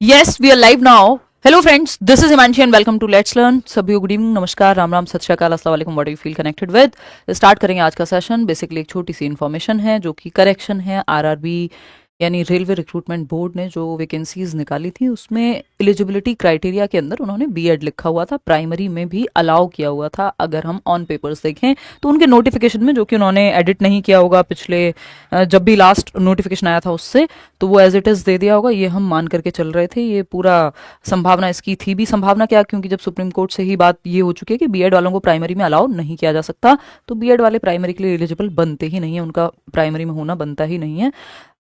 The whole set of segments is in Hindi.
Yes, we are live now. Hello friends, this is Himanshi and welcome to Let's Learn. सभी को गुड इवनिंग, नमस्कार, राम राम, सत श्री अकाल, अस्सलाम वालेकुम. What do you feel connected with. Start करेंगे आज का सेशन. बेसिकली एक छोटी सी इन्फॉर्मेशन है जो कि करेक्शन है. आरआरबी यानी रेलवे रिक्रूटमेंट बोर्ड ने जो वैकेंसीज निकाली थी उसमें एलिजिबिलिटी क्राइटेरिया के अंदर उन्होंने बीएड लिखा हुआ था, प्राइमरी में भी अलाउ किया हुआ था. अगर हम ऑन पेपर्स देखें तो उनके नोटिफिकेशन में, जो कि उन्होंने एडिट नहीं किया होगा पिछले जब भी लास्ट नोटिफिकेशन आया था उससे, तो वो एज इट इज दे दिया होगा. ये हम मान करके चल रहे थे. ये पूरा संभावना इसकी थी भी. संभावना क्या, क्योंकि जब सुप्रीम कोर्ट से ही बात ये हो चुकी है कि बीएड वालों को प्राइमरी में अलाउ नहीं किया जा सकता, तो बीएड वाले प्राइमरी के लिए एलिजिबल बनते ही नहीं है, उनका प्राइमरी में होना बनता ही नहीं है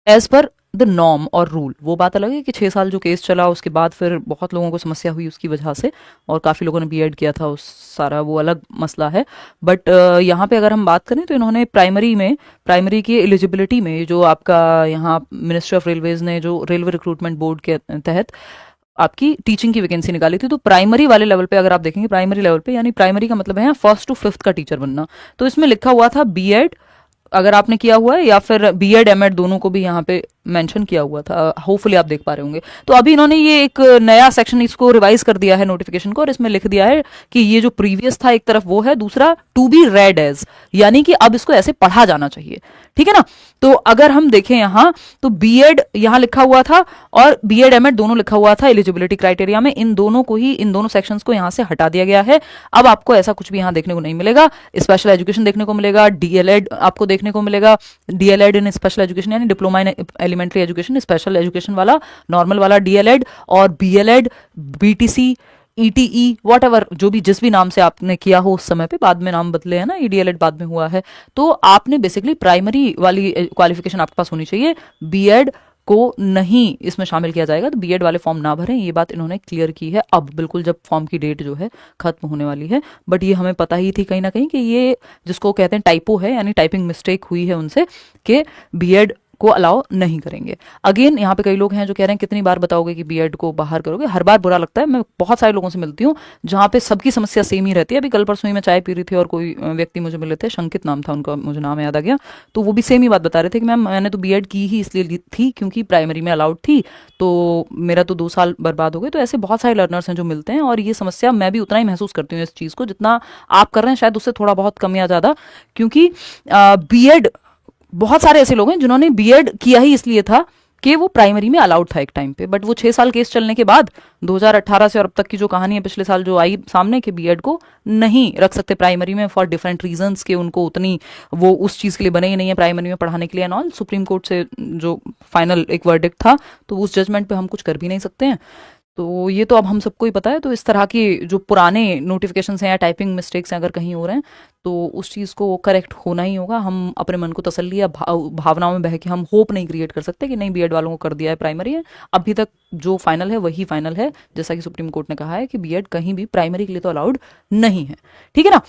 एज पर द नॉर्म और रूल. वो बात अलग है कि 6 साल जो केस चला उसके बाद फिर बहुत लोगों को समस्या हुई उसकी वजह से, और काफ़ी लोगों ने बीएड किया था, उस सारा वो अलग मसला है. बट यहाँ पे अगर हम बात करें तो इन्होंने प्राइमरी की एलिजिबिलिटी में जो आपका यहाँ मिनिस्ट्री ऑफ रेलवेज ने जो रेलवे रिक्रूटमेंट बोर्ड के तहत आपकी टीचिंग की वैकेंसी निकाली थी, तो प्राइमरी वाले लेवल पे अगर आप देखेंगे, प्राइमरी लेवल पे यानी प्राइमरी का मतलब है 1st to 5th का टीचर बनना, तो इसमें लिखा हुआ था बीएड अगर आपने किया हुआ है या फिर बीएड एमएड दोनों को भी यहाँ पे मेंशन किया हुआ था. होपफुली आप देख पा रहे होंगे. तो अभी इन्होंने ये एक नया सेक्शन इसको रिवाइज कर दिया है नोटिफिकेशन को, और इसमें लिख दिया है कि ये जो प्रीवियस था एक तरफ वो है, दूसरा टू बी रेड एज, यानी कि अब इसको ऐसे पढ़ा जाना चाहिए. ठीक है ना. तो अगर हम देखें यहाँ तो बीएड यहाँ लिखा हुआ था और बीएड एमएड दोनों लिखा हुआ था एलिजिबिलिटी क्राइटेरिया में. इन दोनों सेक्शंस को यहाँ से हटा दिया गया है. अब आपको ऐसा कुछ भी यहाँ देखने को नहीं मिलेगा. स्पेशल एजुकेशन देखने को मिलेगा, डीएलएड आपको देखने को मिलेगा, डीएलएड इन स्पेशल एजुकेशन यानी diploma in elementary education, special education वाला, नॉर्मल वाला डीएलएड, और BElEd, BTC, ETE, whatever, जो भी जिस भी नाम से आपने किया हो उस समय पे, बाद में नाम बदले हैं ना, ईडीएलएड बाद में हुआ है, तो आपने बेसिकली प्राइमरी वाली क्वालिफिकेशन आपके पास होनी चाहिए. बीएड को नहीं इसमें शामिल किया जाएगा, तो बीएड वाले फॉर्म ना भरें. ये बात इन्होंने क्लियर की है अब बिल्कुल जब फॉर्म की डेट जो है खत्म होने वाली है. बट ये हमें पता ही थी कहीं ना कहीं कि ये जिसको कहते हैं टाइपो है, यानी टाइपिंग मिस्टेक हुई है उनसे, कि बीएड को अलाउ नहीं करेंगे. अगेन यहाँ पे कई लोग हैं जो कह रहे हैं कितनी बार बताओगे कि बीएड को बाहर करोगे. हर बार बुरा लगता है. मैं बहुत सारे लोगों से मिलती हूँ जहाँ पे सबकी समस्या सेम ही रहती है. अभी कल परसों ही मैं चाय पी रही थी और कोई व्यक्ति मुझे मिले थे, शंकित नाम था उनका, मुझे नाम याद आ गया, तो वो भी सेम ही बात बता रहे थे कि मैम मैंने तो बीएड की ही इसलिए थी क्योंकि प्राइमरी में अलाउड थी, तो मेरा तो 2 साल बर्बाद हो गए. तो ऐसे बहुत सारे लर्नर्स हैं जो मिलते हैं, और ये समस्या मैं भी उतना ही महसूस करती हूँ इस चीज़ को जितना आप कर रहे हैं, शायद उससे थोड़ा बहुत कम या ज़्यादा, क्योंकि बीएड बहुत सारे ऐसे लोग हैं जिन्होंने बीएड किया ही इसलिए था कि वो प्राइमरी में अलाउड था एक टाइम पे. बट वो 6 साल केस चलने के बाद 2018 से और अब तक की जो कहानी है पिछले साल जो आई सामने, कि बीएड को नहीं रख सकते प्राइमरी में फॉर डिफरेंट रीजंस, के उनको उतनी वो उस चीज़ के लिए बने ही नहीं है प्राइमरी में पढ़ाने के लिए एंड ऑल. सुप्रीम कोर्ट से जो फाइनल एक वर्डिक्ट था, तो उस जजमेंट पे हम कुछ कर भी नहीं सकते हैं. तो ये तो अब हम सबको ही पता है. तो इस तरह की जो पुराने नोटिफिकेशंस हैं या टाइपिंग मिस्टेक्स हैं अगर कहीं हो रहे हैं, तो उस चीज़ को करेक्ट होना ही होगा. हम अपने मन को तसल्ली या भावनाओं में बह के हम होप नहीं क्रिएट कर सकते कि नहीं बीएड वालों को कर दिया है प्राइमरी है. अभी तक जो फाइनल है वही फाइनल है, जैसा कि सुप्रीम कोर्ट ने कहा है कि बीएड कहीं भी प्राइमरी के लिए तो अलाउड नहीं है. ठीक है ना.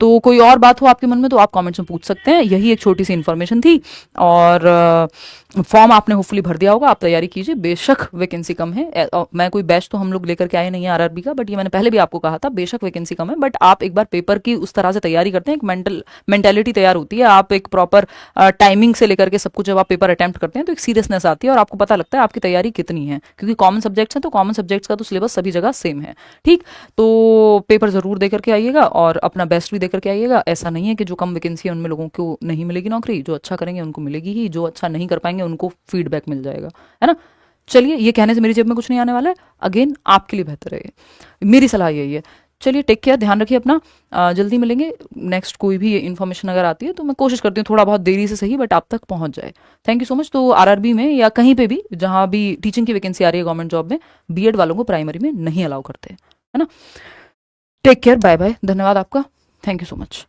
तो कोई और बात हो आपके मन में तो आप कमेंट्स में पूछ सकते हैं. यही एक छोटी सी इन्फॉर्मेशन थी. और फॉर्म आपने होपफुली भर दिया होगा. आप तैयारी कीजिए. बेशक वैकेंसी कम है. मैं कोई बैच तो हम लोग लेकर के आए नहीं है आरआरबी का, बट ये मैंने पहले भी आपको कहा था, बेशक वैकेंसी कम है, बट आप एक बार पेपर की उस तरह से तैयारी करते हैं, एक मेंटेलिटी तैयार होती है. आप एक प्रॉपर टाइमिंग से लेकर के सब कुछ जब आप पेपर अटेम्प्ट करते हैं तो एक सीरियसनेस आती है और आपको पता लगता है आपकी तैयारी कितनी है, क्योंकि कॉमन सब्जेक्ट्स हैं तो कॉमन सब्जेक्ट्स का तो सिलेबस सभी जगह सेम है. ठीक. तो पेपर जरूर दे करके आइएगा और अपना बेस्ट भी दे करके आइएगा. ऐसा नहीं है कि जो कम वैकेंसी है उनमें लोगों को नहीं मिलेगी नौकरी. जो अच्छा करेंगे उनको मिलेगी ही, जो अच्छा नहीं कर पाएंगे उनको फीडबैक मिल जाएगा, है ना. चलिए, ये कहने से मेरी जेब में कुछ नहीं आने वाला है. अगेन आपके लिए बेहतर है, मेरी सलाह यही है. चलिए, टेक केयर, ध्यान रखिए अपना. जल्दी मिलेंगे. नेक्स्ट कोई भी इन्फॉर्मेशन अगर आती है तो मैं कोशिश करती हूँ थोड़ा बहुत देरी से सही, बट आप तक पहुँच जाए. Thank you so much. तो आरआरबी में या कहीं पे भी जहाँ भी टीचिंग की वैकेंसी आ रही है गवर्नमेंट जॉब में, बीएड वालों को प्राइमरी में नहीं अलाउ करते, है ना. टेक केयर, बाय बाय, धन्यवाद आपका. Thank you so much.